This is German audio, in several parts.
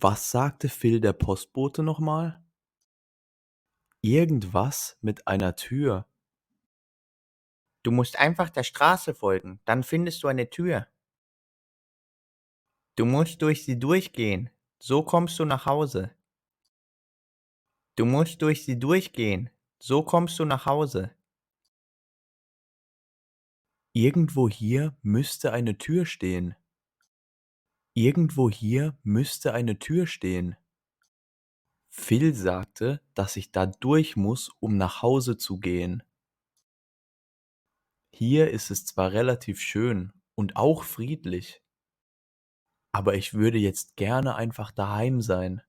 Was sagte Phil der Postbote nochmal? Irgendwas mit einer Tür. Du musst einfach der Straße folgen, dann findest du eine Tür. Du musst durch sie durchgehen, so kommst du nach Hause. Du musst durch sie durchgehen, so kommst du nach Hause. Irgendwo hier müsste eine Tür stehen. Irgendwo hier müsste eine Tür stehen. Phil sagte, dass ich da durch muss, um nach Hause zu gehen. Hier ist es zwar relativ schön und auch friedlich, aber ich würde jetzt gerne einfach daheim sein.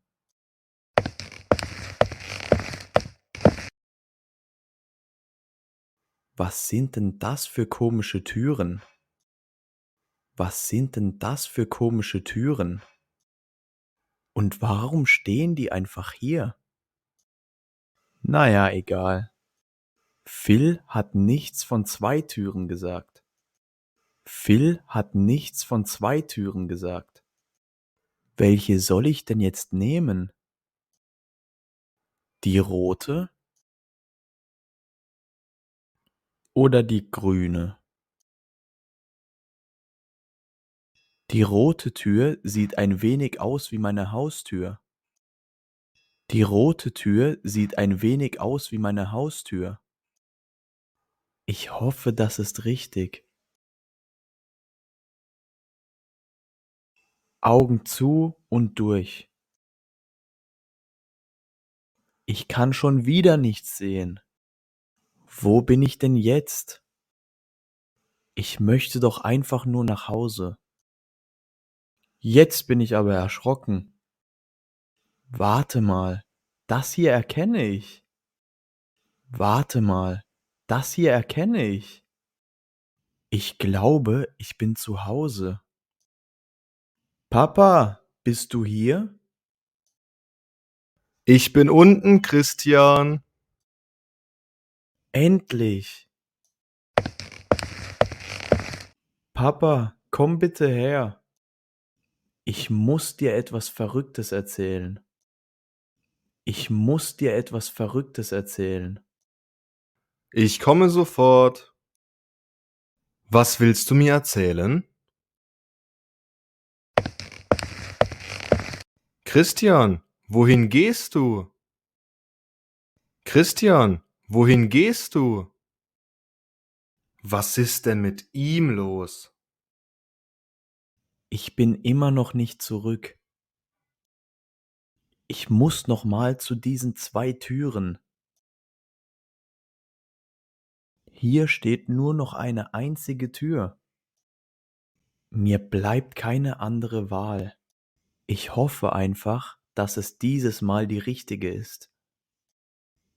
Was sind denn das für komische Türen? Was sind denn das für komische Türen? Und warum stehen die einfach hier? Naja, egal. Phil hat nichts von 2 Türen gesagt. Phil hat nichts von 2 Türen gesagt. Welche soll ich denn jetzt nehmen? Die rote oder die grüne? Die rote Tür sieht ein wenig aus wie meine Haustür. Die rote Tür sieht ein wenig aus wie meine Haustür. Ich hoffe, das ist richtig. Augen zu und durch. Ich kann schon wieder nichts sehen. Wo bin ich denn jetzt? Ich möchte doch einfach nur nach Hause. Jetzt bin ich aber erschrocken. Warte mal, das hier erkenne ich. Warte mal, das hier erkenne ich. Ich glaube, ich bin zu Hause. Papa, bist du hier? Ich bin unten, Christian. Endlich! Papa, komm bitte her. Ich muss dir etwas Verrücktes erzählen. Ich muss dir etwas Verrücktes erzählen. Ich komme sofort. Was willst du mir erzählen? Christian, wohin gehst du? Christian, wohin gehst du? Was ist denn mit ihm los? Ich bin immer noch nicht zurück. Ich muss noch mal zu diesen 2 Türen. Hier steht nur noch eine einzige Tür. Mir bleibt keine andere Wahl. Ich hoffe einfach, dass es dieses Mal die richtige ist.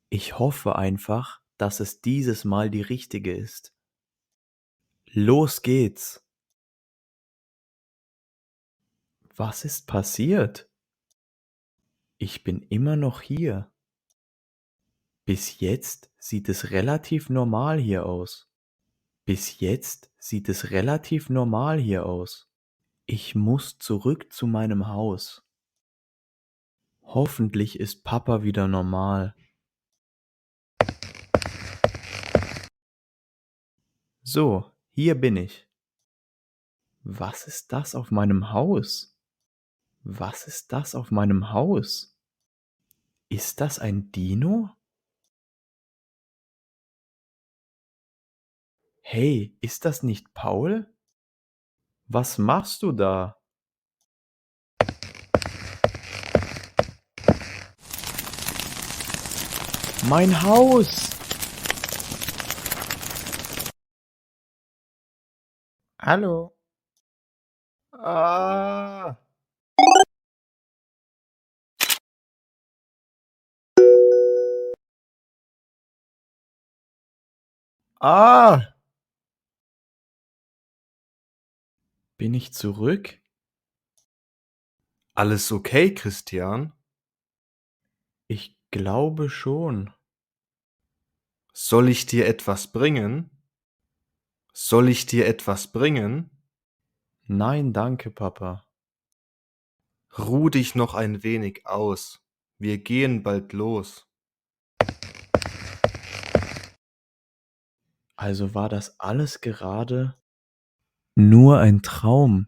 Ich hoffe einfach, dass es dieses Mal die richtige ist. Los geht's! Was ist passiert? Ich bin immer noch hier. Bis jetzt sieht es relativ normal hier aus. Bis jetzt sieht es relativ normal hier aus. Ich muss zurück zu meinem Haus. Hoffentlich ist Papa wieder normal. So, hier bin ich. Was ist das auf meinem Haus? Was ist das auf meinem Haus? Ist das ein Dino? Hey, ist das nicht Paul? Was machst du da? Mein Haus! Hallo, Ah! Ah! Bin ich zurück? Alles okay, Christian? Ich glaube schon. Soll ich dir etwas bringen? Soll ich dir etwas bringen? Nein, danke, Papa. Ruh dich noch ein wenig aus. Wir gehen bald los. Also war das alles gerade nur ein Traum.